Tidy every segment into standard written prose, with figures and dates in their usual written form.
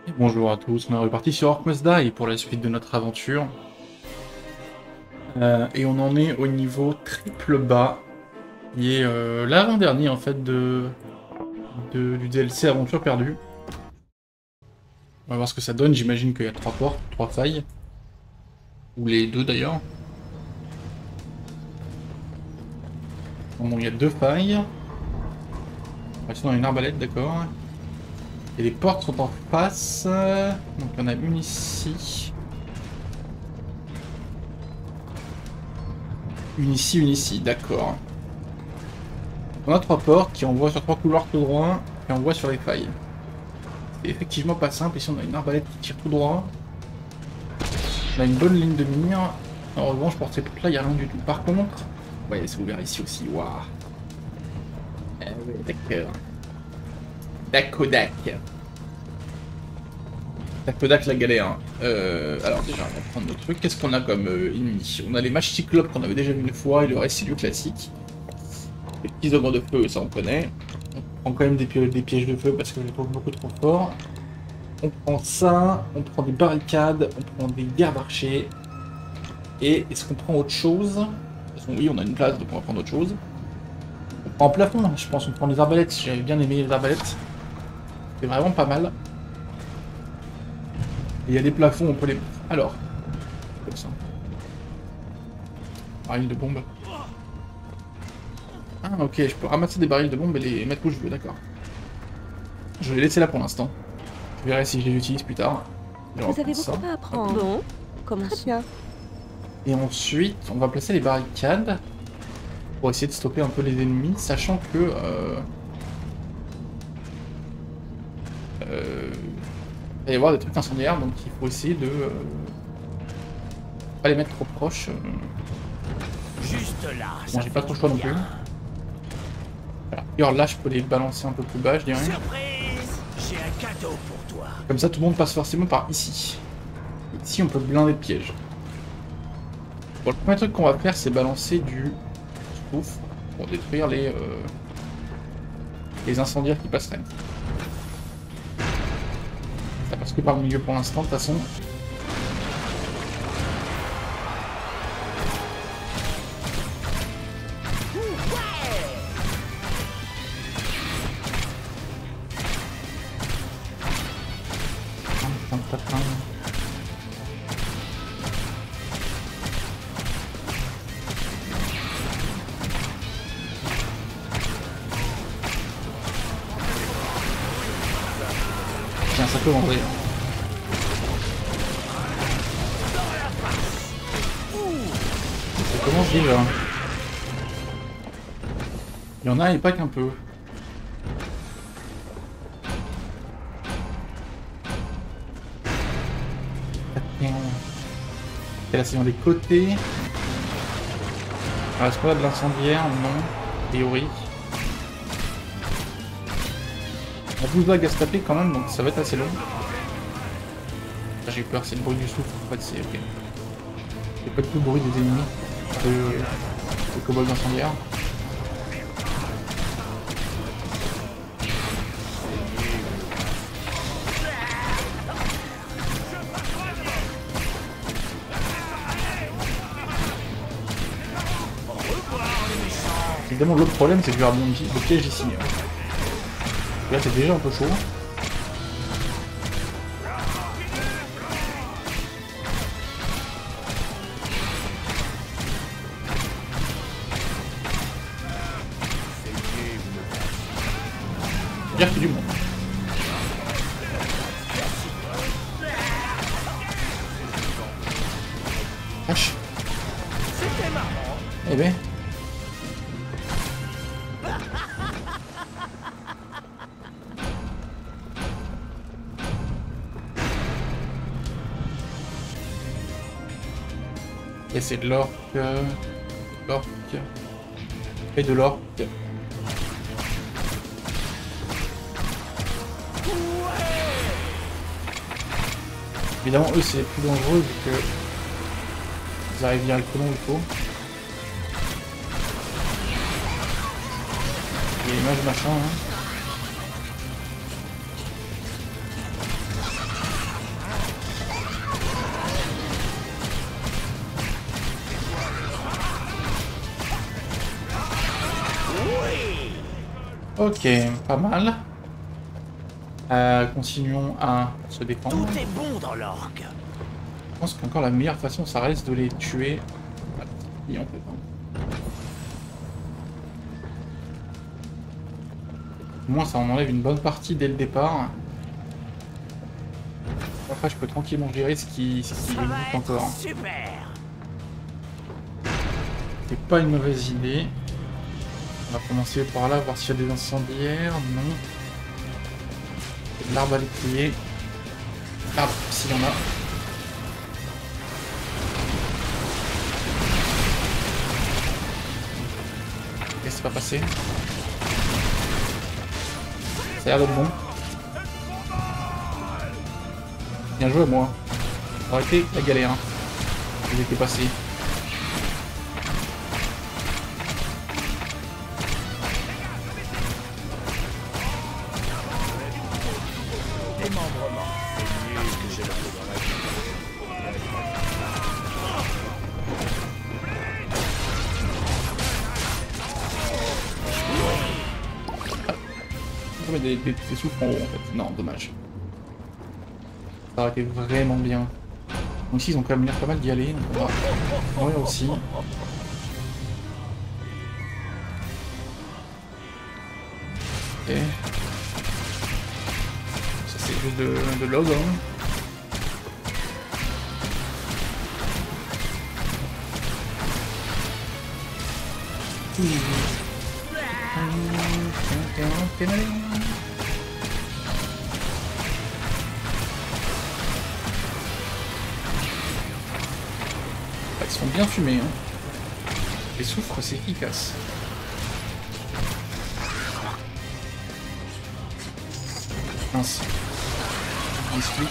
Et bonjour à tous, on est reparti sur Orc Must Die pour la suite de notre aventure. Et on en est au niveau triple bas, qui est l'avant-dernier en fait du DLC Aventure perdue. On va voir ce que ça donne, j'imagine qu'il y a 3 portes, 3 failles. Ou les deux d'ailleurs. Bon, il y a 2 failles. On reste dans une arbalète, d'accord. Et les portes sont en face. Donc il y en a une ici. Une ici, d'accord. On a 3 portes qui envoient sur 3 couloirs tout droit et envoient sur les failles. C'est effectivement pas simple. Ici on a une arbalète qui tire tout droit. On a une bonne ligne de mire. En revanche pour ces portes là il n'y a rien du tout. Par contre, ouais c'est ouvert ici aussi. Waouh. Ah ouais, d'accord. Dakodak. Dakodak la galère. Alors déjà on va prendre nos trucs. Qu'est-ce qu'on a comme ennemi? On a les mages cyclopes qu'on avait déjà vu une fois et le reste c'est du classique. Les petits ogres de feu, ça on connaît. On prend quand même des pièges de feu parce que je les trouve beaucoup trop forts. On prend ça, on prend des barricades, on prend des gardes-archers. Et est-ce qu'on prend autre chose? Oui, on a une place, donc on va prendre autre chose. On prend en plafond, je pense, on prend des arbalètes. J'avais bien aimé les arbalètes. C'est vraiment pas mal. Et il y a des plafonds, on peut les... Alors, comme ça. Baril de bombe. Ah ok, je peux ramasser des barils de bombe et les mettre où je veux, d'accord. Je vais les laisser là pour l'instant. Je verrai si je les utilise plus tard. Vous avez beaucoup à apprendre. Bon, commençons. Bien. Et ensuite, on va placer les barricades pour essayer de stopper un peu les ennemis, sachant que... il va y avoir des trucs incendiaires, donc il faut essayer de... pas les mettre trop proches. Juste là. Bon, j'ai pas trop le choix non plus. Voilà. D'ailleurs, là, je peux les balancer un peu plus bas, je dirais. Surprise, j'ai un cadeau pour toi. Comme ça, tout le monde passe forcément par ici. Ici, on peut blinder de pièges. Bon, le premier truc qu'on va faire, c'est balancer du spouf pour détruire les incendiaires qui passeraient. Ça passe que par le milieu pour l'instant, de toute façon. Tiens, ça peut rentrer. Ça commence déjà. Il y en a et pas qu'un peu. Et là c'est dans les côtés. Alors est-ce qu'on a de l'incendiaire? Non. A priori. On a 12 vagues à se taper quand même, donc ça va être assez long. J'ai eu peur, c'est le bruit du souffle, en fait c'est ok. C'est pas du tout le bruit des ennemis, des kobolds incendiaires. Évidemment l'autre problème c'est que je vais avoir le piège ici. Là c'est déjà un peu chaud. Dire qu'il y a du monde. Vache. Eh ben. Et c'est de l'orque. L'orque. Et de l'orque. Évidemment, eux c'est plus dangereux vu que ils arrivent directement où il faut. Les images machin. Hein. Ok, pas mal. Continuons à se défendre. Tout est bon dans l'orgue. Je pense qu'encore la meilleure façon, ça reste de les tuer. En fait, Au moins, ça en enlève une bonne partie dès le départ. Après, je peux tranquillement gérer ce qui me encore. Super. C'est pas une mauvaise idée. On va commencer par là, voir s'il y a des incendiaires. Non. De l'arbre à l'étrier. L'arbre, s'il y en a. Et c'est pas passé. Ça a l'air d'être bon. Bien joué, moi. Arrêtez la galère. Il était passé. Démembrement. C'est nul ce que j'ai fait dans la On peut mettre des souffles en haut, en fait. Non, dommage. Ça aurait été vraiment bien. Donc ici, ils ont quand même l'air pas mal d'y aller. Donc on va mourir aussi. Ok. Ça, c'est juste de l'og, hein. Ils sont bien fumés, hein. Les soufres, c'est efficace. Mince. Il se flic.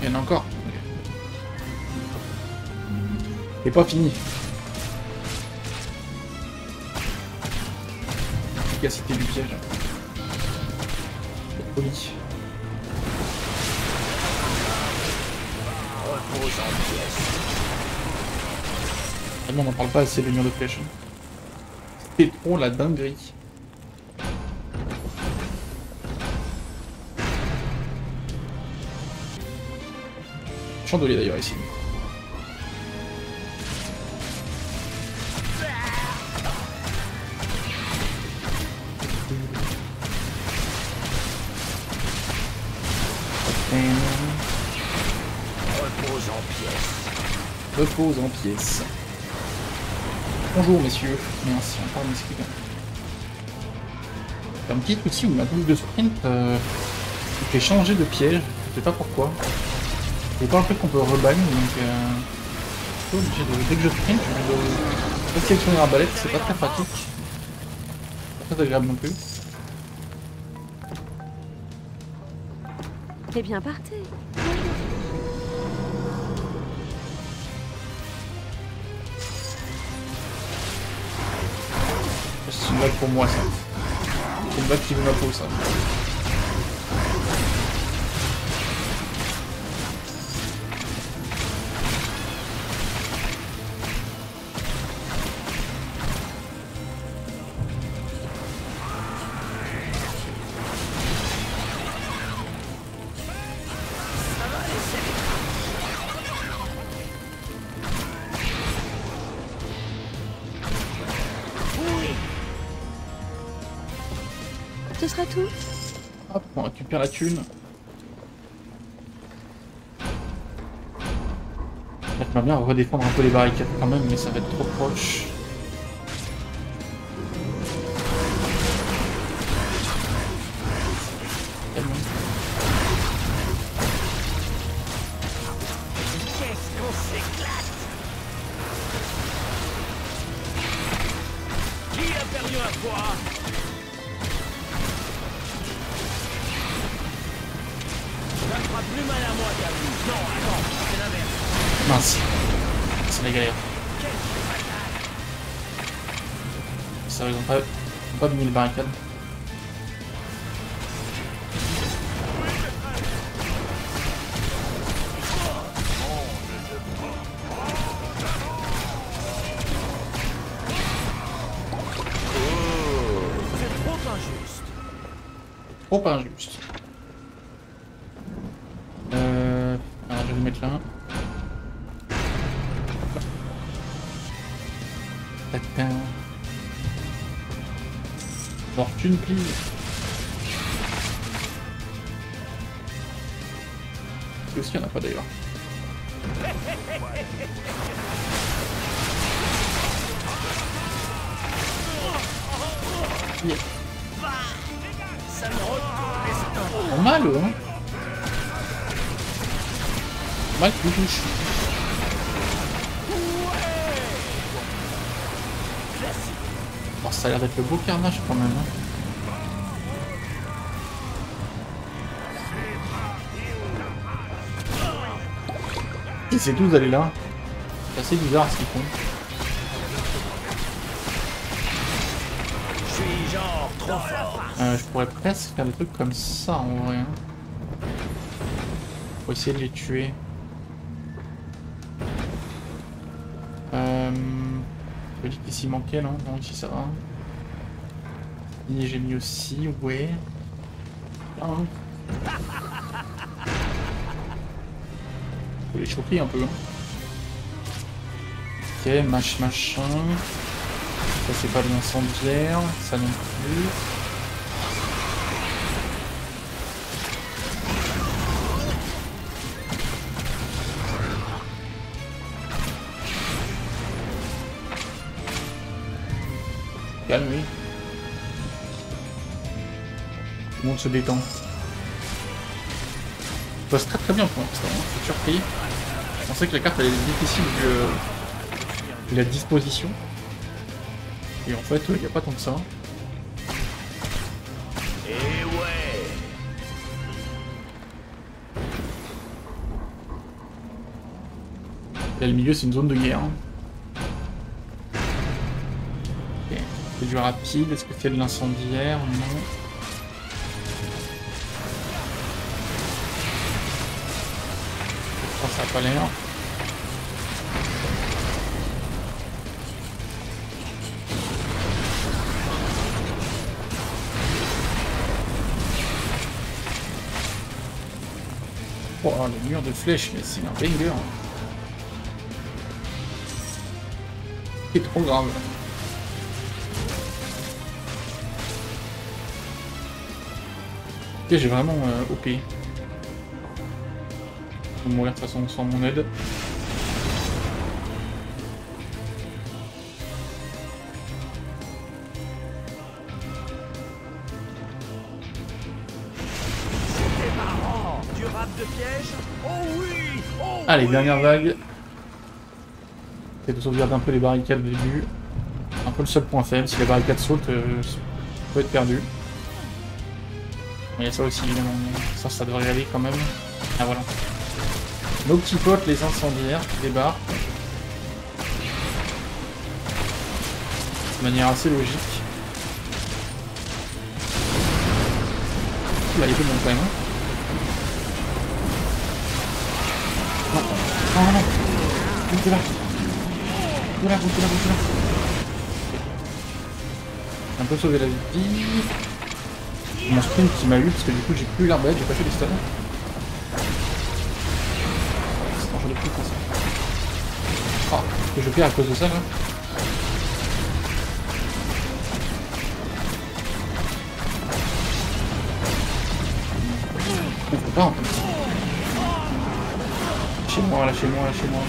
Il y en a encore. C'est pas fini. Efficacité du piège. Poli. Vraiment, on n'en parle pas assez des murs de flèches. C'était trop la dinguerie. Chandelier d'ailleurs ici. repose en pièces. Repose en pièces. Bonjour messieurs. Merci encore m'expliquer. Un petit outil où ma boucle de sprint il fait changer de piège. Je sais pas pourquoi. C'est pas un truc qu'on peut reban, donc je suis obligé de, dès que je sprint, je vais sélectionner l'arbalète, c'est pas très pratique. Pas très agréable non plus. T'es bien parti. C'est une blague pour moi ça. C'est une blague qui veut ma peau ça. Ce sera tout. Hop, on récupère la thune. J'aimerais bien redéfendre un peu les barricades quand même, mais ça va être trop proche. Qu'est-ce qu'on s'éclate! Qui a perdu un poids? Ça fera plus mal à moi qu'à vous. Non, attends, c'est l'inverse. Mince. C'est la galère. Ça va, ils ont pas mis les barricades. Trop injuste. Alors je vais le mettre là. Tatin. Fortune, please. Aussi, il n'y en a pas d'ailleurs. Yeah. Oh, mal, hein. Mal qui touche. Oh, ça a l'air d'être le beau carnage quand même. Hein. Et c'est tous d'aller là. C'est assez bizarre ce qu'ils font. Je suis genre trop fort. Je pourrais presque faire des trucs comme ça en vrai. Hein. Pour essayer de les tuer. Je dis qu'ici manquait, non? Non, ici ça va. Et j'ai mis aussi, ouais. Ah. Faut les choper un peu. Hein. Ok, machin. Ça c'est pas de l'incendiaire, ça non plus. Calme, oui. Tout le monde se détend. Ça passe très bien pour l'instant, hein. Je suis surpris. Je pensais que la carte elle est difficile vu la disposition. Et en fait, il n'y a pas tant que ça. Et ouais. Là, le milieu, c'est une zone de guerre. Ok. C'est du rapide. Est-ce que c'est de l'incendiaire? Non. Ça n'a pas l'air. Oh, le mur de flèches, mais c'est un banger. C'est trop grave. Ok, j'ai vraiment OP. Je vais mourir de toute façon sans mon aide. De piège. Oh oui. Oh Allez, oui. dernière vague. C'est de sauvegarder un peu les barricades au début. Un peu le seul point faible. Si les barricades sautent, ça peut être perdu. Mais il y a ça aussi, évidemment. Ça devrait aller quand même. Ah voilà. Nos petits potes, les incendiaires, qui débarquent. De manière assez logique. Là, il y a tout le monde quand même. Non, Goûte là. Un peu sauvé la vie. Mon sprint qui m'a eu parce que du coup j'ai plus l'arbalète, j'ai pas fait les stuns. J'en ai plus comme ça. Oh, que je perds à cause de ça là. On peut pas en fait. Lâchez-moi.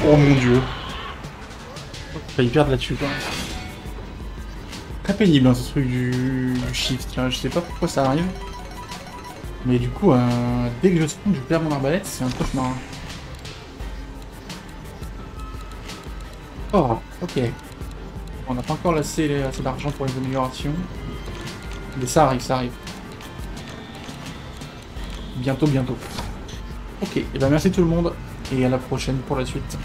Oh mon dieu. J'ai failli perdre là-dessus quoi. Très pénible hein, ce truc du shift. Je sais pas pourquoi ça arrive. Mais du coup, dès que je spawn, je perds mon arbalète, c'est un cauchemar. Oh, ok. On n'a pas encore assez d'argent pour les améliorations. Mais ça arrive. Bientôt. Ok, et ben merci tout le monde, et à la prochaine pour la suite.